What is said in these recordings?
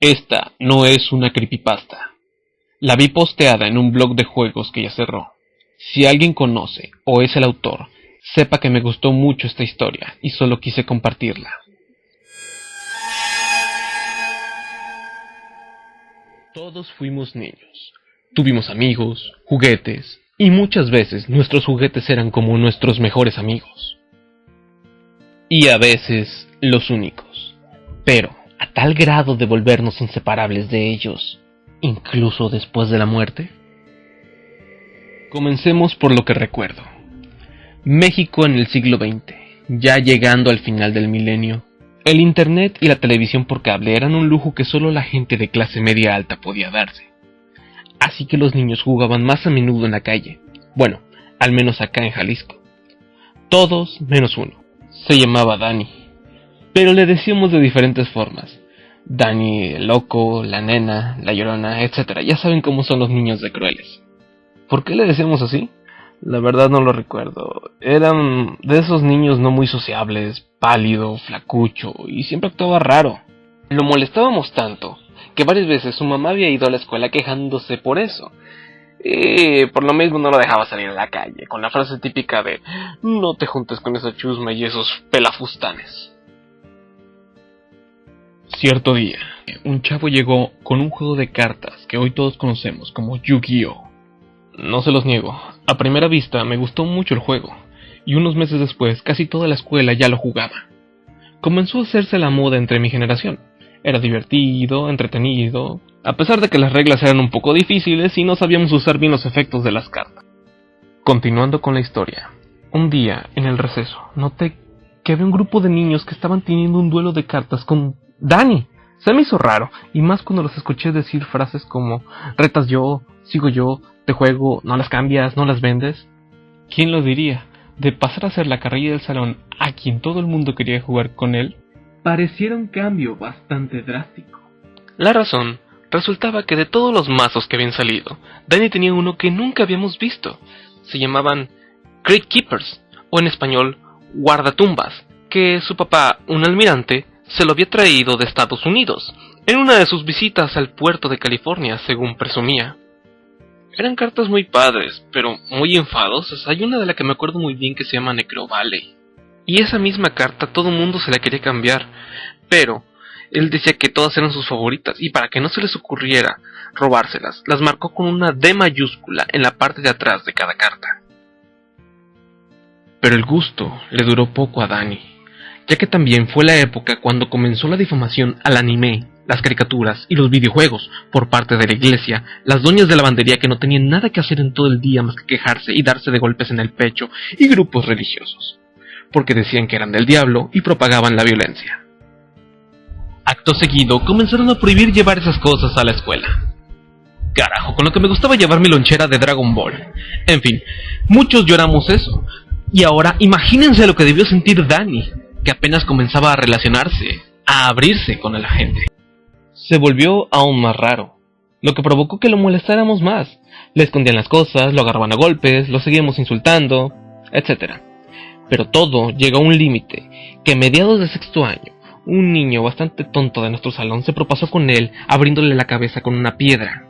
Esta no es una creepypasta. La vi posteada en un blog de juegos que ya cerró. Si alguien conoce o es el autor, sepa que me gustó mucho esta historia y solo quise compartirla. Todos fuimos niños. Tuvimos amigos, juguetes, y muchas veces nuestros juguetes eran como nuestros mejores amigos. Y a veces los únicos. Pero a tal grado de volvernos inseparables de ellos, incluso después de la muerte. Comencemos por lo que recuerdo. México en el siglo XX, ya llegando al final del milenio. El internet y la televisión por cable eran un lujo que solo la gente de clase media alta podía darse. Así que los niños jugaban más a menudo en la calle. Bueno, al menos acá en Jalisco. Todos menos uno. Se llamaba Dani. Pero le decíamos de diferentes formas. Dani el loco, la nena, la llorona, etc. Ya saben cómo son los niños de crueles. ¿Por qué le decíamos así? La verdad no lo recuerdo. Eran de esos niños no muy sociables, pálido, flacucho, y siempre actuaba raro. Lo molestábamos tanto que varias veces su mamá había ido a la escuela quejándose por eso. Por lo mismo no lo dejaba salir a la calle, con la frase típica de no te juntes con esa chusma y esos pelafustanes. Cierto día, un chavo llegó con un juego de cartas que hoy todos conocemos como Yu-Gi-Oh! No se los niego, a primera vista me gustó mucho el juego, y unos meses después casi toda la escuela ya lo jugaba. Comenzó a hacerse la moda entre mi generación. Era divertido, entretenido, a pesar de que las reglas eran un poco difíciles y no sabíamos usar bien los efectos de las cartas. Continuando con la historia, un día, en el receso, noté que había un grupo de niños que estaban teniendo un duelo de cartas con Dani. Se me hizo raro, y más cuando los escuché decir frases como retas yo, sigo yo, te juego, no las cambias, no las vendes. ¿Quién lo diría? De pasar a ser la carrilla del salón a quien todo el mundo quería jugar con él, pareciera un cambio bastante drástico. La razón resultaba que de todos los mazos que habían salido, Dani tenía uno que nunca habíamos visto. Se llamaban Crate Keepers, o en español, guardatumbas, que su papá, un almirante, se lo había traído de Estados Unidos, en una de sus visitas al puerto de California, según presumía. Eran cartas muy padres, pero muy enfadosas. Hay una de la que me acuerdo muy bien que se llama Necrovalley. Y esa misma carta todo el mundo se la quería cambiar, pero él decía que todas eran sus favoritas, y para que no se les ocurriera robárselas, las marcó con una D mayúscula en la parte de atrás de cada carta. Pero el gusto le duró poco a Dani, ya que también fue la época cuando comenzó la difamación al anime, las caricaturas y los videojuegos por parte de la iglesia, las doñas de lavandería que no tenían nada que hacer en todo el día más que quejarse y darse de golpes en el pecho, y grupos religiosos, porque decían que eran del diablo y propagaban la violencia. Acto seguido comenzaron a prohibir llevar esas cosas a la escuela. Carajo, con lo que me gustaba llevar mi lonchera de Dragon Ball. En fin, muchos lloramos eso. Y ahora imagínense lo que debió sentir Dani, que apenas comenzaba a relacionarse, a abrirse con la gente. Se volvió aún más raro, lo que provocó que lo molestáramos más. Le escondían las cosas, lo agarraban a golpes, lo seguíamos insultando, etc. Pero todo llegó a un límite, que a mediados de sexto año, un niño bastante tonto de nuestro salón se propasó con él, abriéndole la cabeza con una piedra.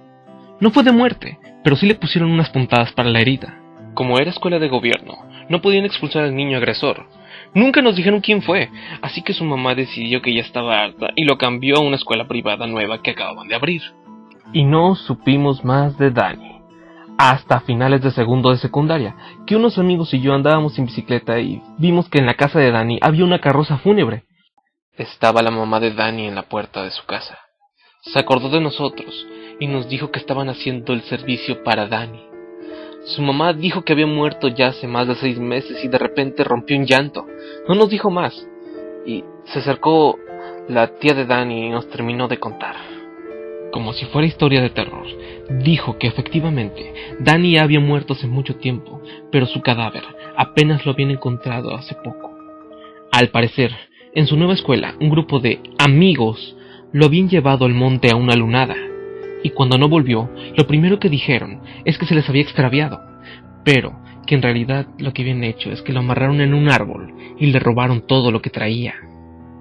No fue de muerte, pero sí le pusieron unas puntadas para la herida. Como era escuela de gobierno, no podían expulsar al niño agresor. Nunca nos dijeron quién fue, así que su mamá decidió que ya estaba harta y lo cambió a una escuela privada nueva que acababan de abrir. Y no supimos más de Dani, hasta finales de segundo de secundaria, que unos amigos y yo andábamos en bicicleta y vimos que en la casa de Dani había una carroza fúnebre. Estaba la mamá de Dani en la puerta de su casa. Se acordó de nosotros y nos dijo que estaban haciendo el servicio para Dani. Su mamá dijo que había muerto ya hace más de 6 meses y de repente rompió en llanto. No nos dijo más. Y se acercó la tía de Dani y nos terminó de contar. Como si fuera historia de terror, dijo que efectivamente Dani ya había muerto hace mucho tiempo, pero su cadáver apenas lo habían encontrado hace poco. Al parecer, en su nueva escuela, un grupo de amigos lo habían llevado al monte a una lunada. Y cuando no volvió, lo primero que dijeron es que se les había extraviado, pero que en realidad lo que habían hecho es que lo amarraron en un árbol y le robaron todo lo que traía.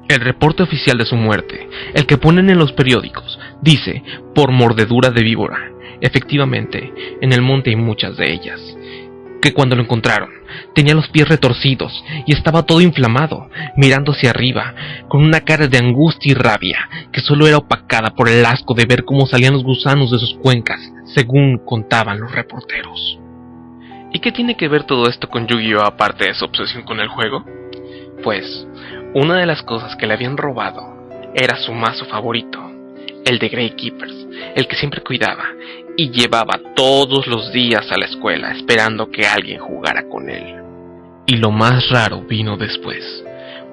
El reporte oficial de su muerte, el que ponen en los periódicos, Dice, por mordedura de víbora. Efectivamente, en el monte hay muchas de ellas. Que cuando lo encontraron, tenía los pies retorcidos y estaba todo inflamado, mirando hacia arriba, con una cara de angustia y rabia, que solo era opacada por el asco de ver cómo salían los gusanos de sus cuencas, según contaban los reporteros. ¿Y qué tiene que ver todo esto con Yu-Gi-Oh aparte de su obsesión con el juego? Pues, una de las cosas que le habían robado era su mazo favorito, el de Grey Keepers, el que siempre cuidaba y llevaba todos los días a la escuela esperando que alguien jugara con él. Y lo más raro vino después,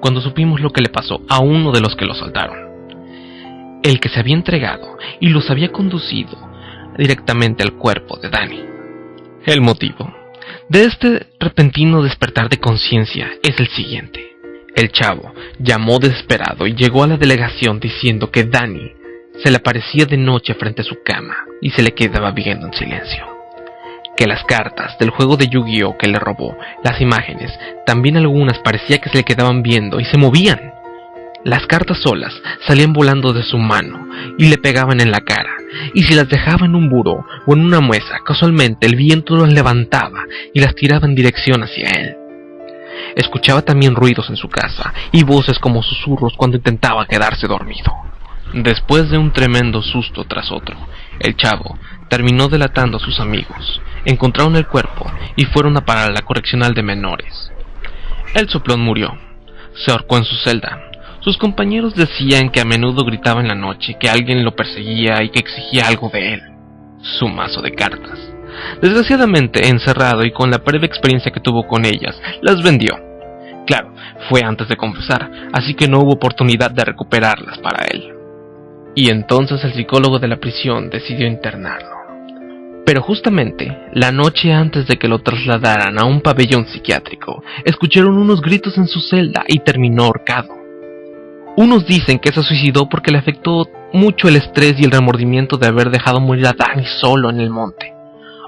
cuando supimos lo que le pasó a uno de los que lo soltaron, el que se había entregado y los había conducido directamente al cuerpo de Danny. El motivo de este repentino despertar de conciencia es el siguiente. El chavo llamó desesperado y llegó a la delegación diciendo que Danny se le aparecía de noche frente a su cama y se le quedaba viendo en silencio. Que las cartas del juego de Yu-Gi-Oh que le robó, las imágenes, también algunas parecía que se le quedaban viendo y se movían. Las cartas solas salían volando de su mano y le pegaban en la cara, y si las dejaba en un buró o en una mesa, casualmente el viento las levantaba y las tiraba en dirección hacia él. Escuchaba también ruidos en su casa y voces como susurros cuando intentaba quedarse dormido. Después de un tremendo susto tras otro, el chavo terminó delatando a sus amigos, encontraron el cuerpo y fueron a parar a la correccional de menores. El soplón murió, se ahorcó en su celda. Sus compañeros decían que a menudo gritaba en la noche que alguien lo perseguía y que exigía algo de él, su mazo de cartas. Desgraciadamente, encerrado y con la breve experiencia que tuvo con ellas, las vendió. Claro, fue antes de confesar, así que no hubo oportunidad de recuperarlas para él. Y entonces el psicólogo de la prisión decidió internarlo. Pero justamente, la noche antes de que lo trasladaran a un pabellón psiquiátrico, escucharon unos gritos en su celda y terminó ahorcado. Unos dicen que se suicidó porque le afectó mucho el estrés y el remordimiento de haber dejado morir a Danny solo en el monte.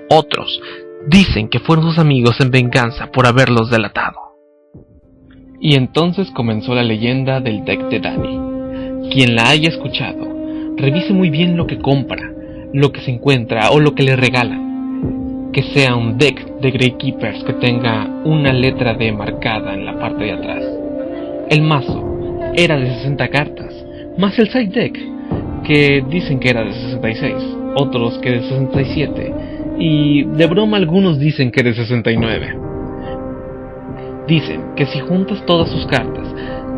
Otros dicen que fueron sus amigos en venganza por haberlos delatado. Y entonces comenzó la leyenda del deck de Danny. Quien la haya escuchado, revise muy bien lo que compra, lo que se encuentra o lo que le regalan. Que sea un deck de Grey Keepers que tenga una letra D marcada en la parte de atrás. El mazo era de 60 cartas, más el side deck, que dicen que era de 66, otros que de 67, y de broma algunos dicen que de 69. Dicen que si juntas todas sus cartas,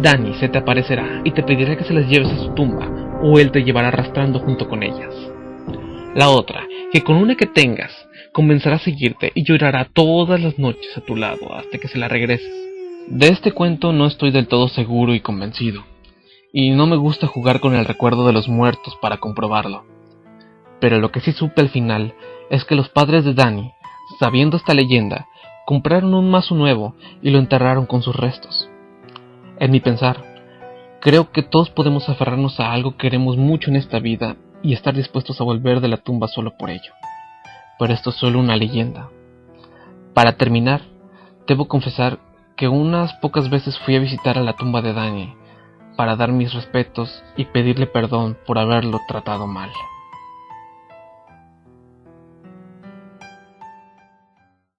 Danny se te aparecerá y te pedirá que se las lleves a su tumba, o él te llevará arrastrando junto con ellas. La otra, que con una que tengas, comenzará a seguirte y llorará todas las noches a tu lado hasta que se la regreses. De este cuento no estoy del todo seguro y convencido, y no me gusta jugar con el recuerdo de los muertos para comprobarlo. Pero lo que sí supe al final es que los padres de Danny, sabiendo esta leyenda, compraron un mazo nuevo y lo enterraron con sus restos. En mi pensar, creo que todos podemos aferrarnos a algo que queremos mucho en esta vida y estar dispuestos a volver de la tumba solo por ello. Pero esto es solo una leyenda. Para terminar, debo confesar que unas pocas veces fui a visitar a la tumba de Danny para dar mis respetos y pedirle perdón por haberlo tratado mal.